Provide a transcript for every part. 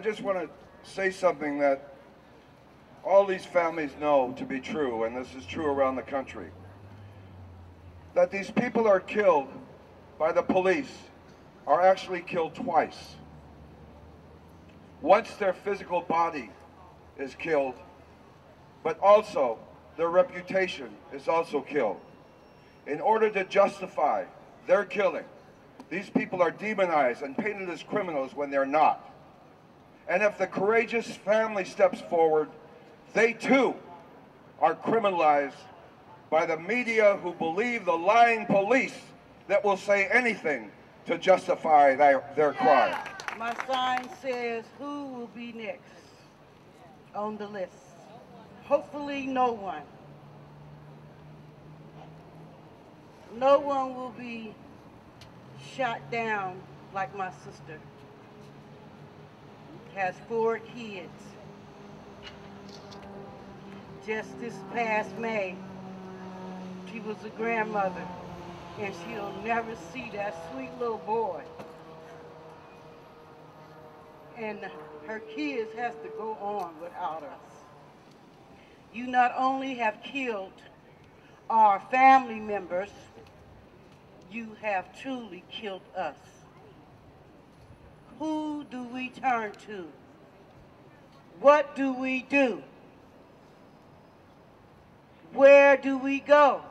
just want to say something that all these families know to be true, and this is true around the country. That these people are killed by the police are actually killed twice. Once their physical body is killed, but also their reputation is also killed. In order to justify their killing, these people are demonized and painted as criminals when they're not. And if the courageous family steps forward, they too are criminalized by the media who believe the lying police that will say anything to justify their crime. My sign says, who will be next on the list? Hopefully no one. No one will be shot down like my sister. Has 4 kids. Just this past May, she was a grandmother, and she'll never see that sweet little boy. And her kids has to go on without us. You not only have killed our family members, you have truly killed us. Who do we turn to? What do we do? Where do we go?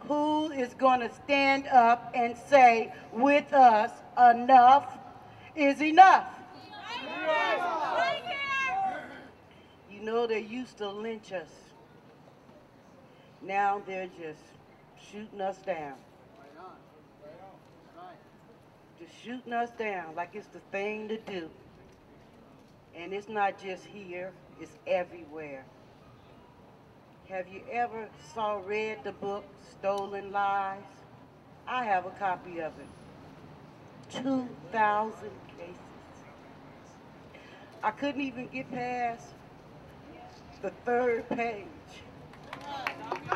Who is going to stand up and say with us, enough is enough? You know, they used to lynch us. Now they're just shooting us down. Just shooting us down like it's the thing to do. And it's not just here, it's everywhere. Have you ever read the book, Stolen Lives? I have a copy of it. 2,000 cases. I couldn't even get past the 3rd page.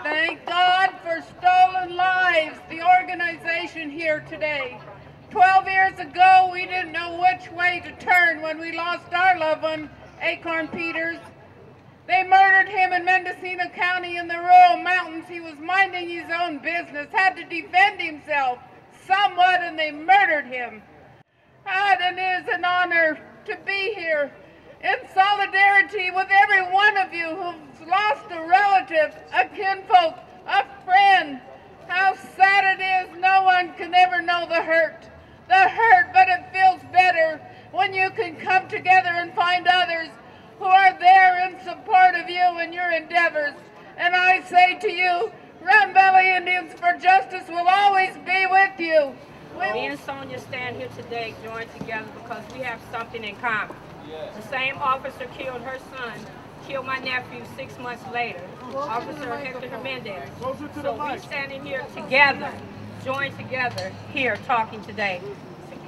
Thank God for Stolen Lives, the organization here today. 12 years ago, we didn't know which way to turn when we lost our loved one, Acorn Peters. They murdered him in Mendocino County in the rural mountains. He was minding his own business, had to defend himself somewhat, and they murdered him. And it is an honor to be here in solidarity with every one of you who's lost a relative, a kinfolk, a friend. How sad it is, no one can ever know the hurt, but it feels better when you can come together and find others who are there in support of you and your endeavors. And I say to you, Round Valley Indians for Justice will always be with you. Me and Sonia stand here today joined together because we have something in common. The same officer killed her son, killed my nephew 6 months later, Officer Hector Hernandez. So we're standing here together, joined together, here talking today.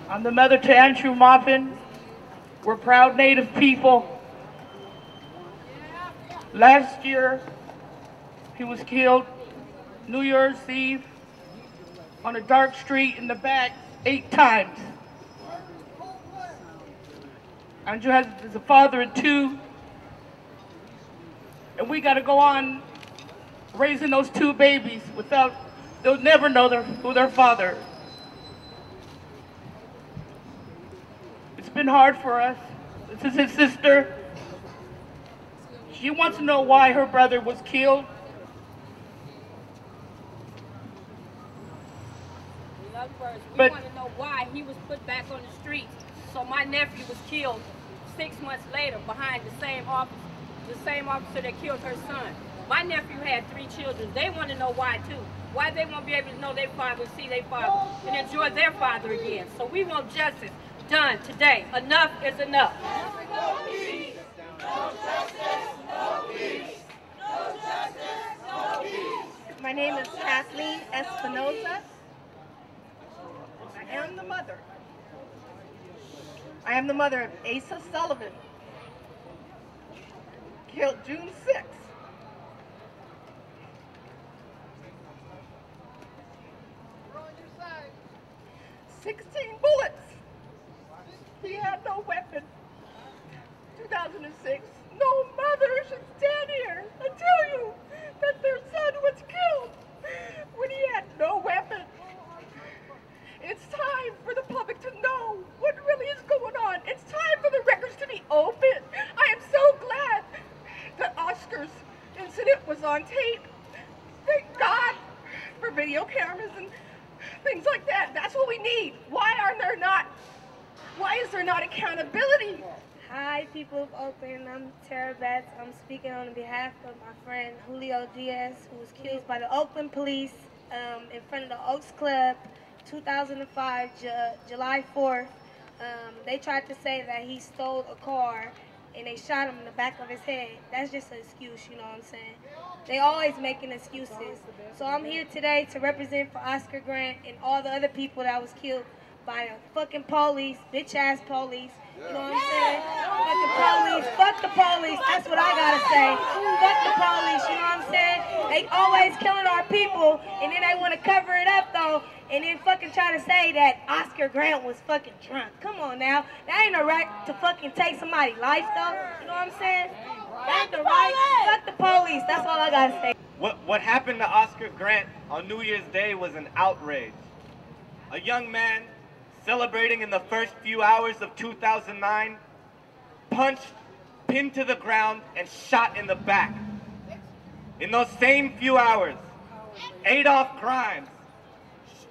I'm the mother to Andrew Moffin. We're proud Native people. Last year, he was killed New Year's Eve on a dark street in the back 8 times. Andrew is a father of 2, and we got to go on raising those 2 babies without, they'll never know who their father is. It's been hard for us. This is his sister. She wants to know why her brother was killed. We want to know why he was put back on the streets. So my nephew was killed 6 months later behind the same officer that killed her son. My nephew had 3 children. They want to know why too. Why they won't be able to know their father, see their father, and enjoy their father again. So we want justice done today. Enough is enough. No peace, no justice, no peace. No justice, no peace. My name is Kathleen Espinoza. I am the mother. I am the mother of Asa Sullivan, killed June 6th. We're on your side. 16 bullets. He had no no weapon. 2006, no mother should stand here and tell you that their son was killed when he had no weapon. It's time for the public to know what really is going on. It's time for the records to be open. I am so glad that Oscar's incident was on tape. Thank God for video cameras and things like that. That's what we need. Why is there not accountability? Hi, people of Oakland. I'm Tara Betts. I'm speaking on behalf of my friend Julio Diaz, who was killed by the Oakland police in front of the Oaks Club, 2005, July 4th. They tried to say that he stole a car and they shot him in the back of his head. That's just an excuse, you know what I'm saying? They always making excuses. So I'm here today to represent for Oscar Grant and all the other people that was killed by the fucking police, bitch-ass police. You know what I'm saying? Fuck the police. Fuck the police. That's what I gotta say. Fuck the police. You know what I'm saying? They always killing our people, and then they want to cover it up though, and then fucking try to say that Oscar Grant was fucking drunk. Come on now. That ain't a right to fucking take somebody's life though. You know what I'm saying? That's the right. Fuck the police. That's all I gotta say. What happened to Oscar Grant on New Year's Day was an outrage. A young man celebrating in the first few hours of 2009, punched, pinned to the ground, and shot in the back. In those same few hours, Adolph Grimes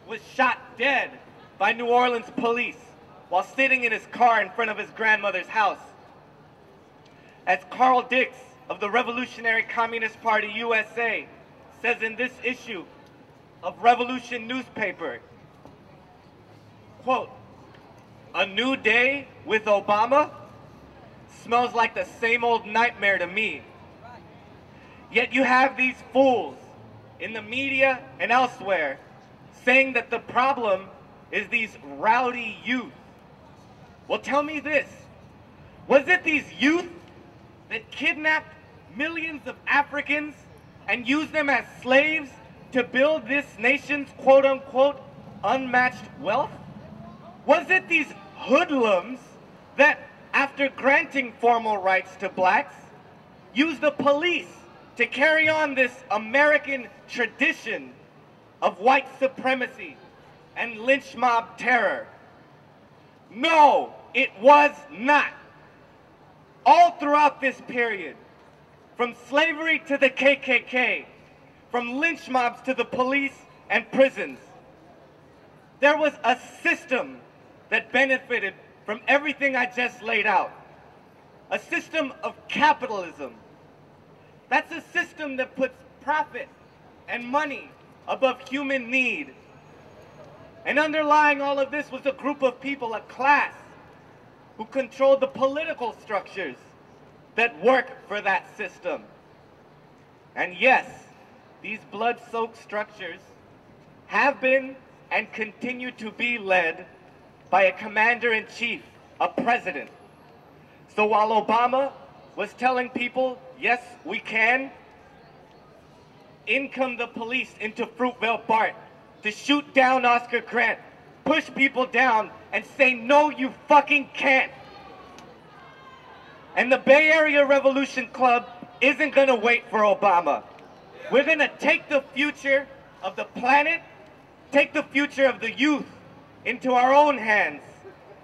was shot dead by New Orleans police while sitting in his car in front of his grandmother's house. As Carl Dix of the Revolutionary Communist Party USA says in this issue of Revolution newspaper, quote, "A new day with Obama smells like the same old nightmare to me. Yet you have these fools in the media and elsewhere saying that the problem is these rowdy youth. Well, tell me this. Was it these youth that kidnapped millions of Africans and used them as slaves to build this nation's quote-unquote unmatched wealth? Was it these hoodlums that, after granting formal rights to blacks, used the police to carry on this American tradition of white supremacy and lynch mob terror? No, it was not. All throughout this period, from slavery to the KKK, from lynch mobs to the police and prisons, there was a system that benefited from everything I just laid out. A system of capitalism. That's a system that puts profit and money above human need. And underlying all of this was a group of people, a class, who controlled the political structures that work for that system. And yes, these blood-soaked structures have been and continue to be led by a commander-in-chief, a president. So while Obama was telling people, yes, we can, in come the police into Fruitvale Bart to shoot down Oscar Grant, push people down, and say, no, you fucking can't. And the Bay Area Revolution Club isn't gonna wait for Obama. We're gonna take the future of the planet, take the future of the youth into our own hands,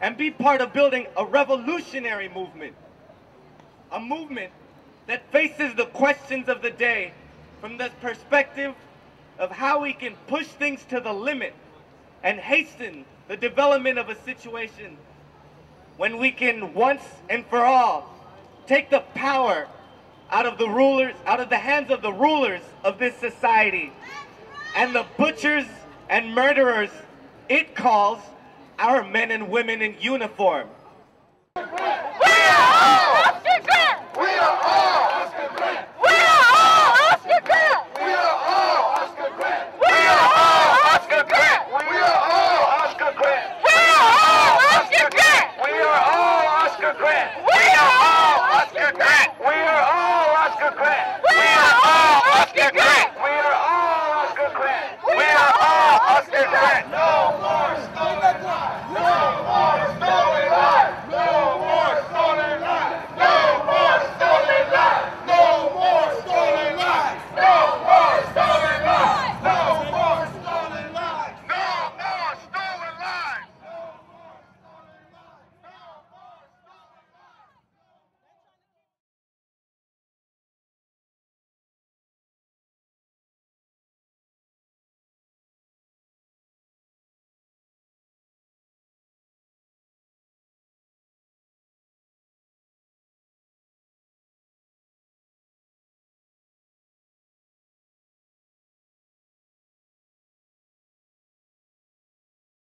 and be part of building a revolutionary movement. A movement that faces the questions of the day from the perspective of how we can push things to the limit and hasten the development of a situation when we can once and for all take the power out of the rulers, out of the hands of the rulers of this society, and the butchers and murderers it calls our men and women in uniform.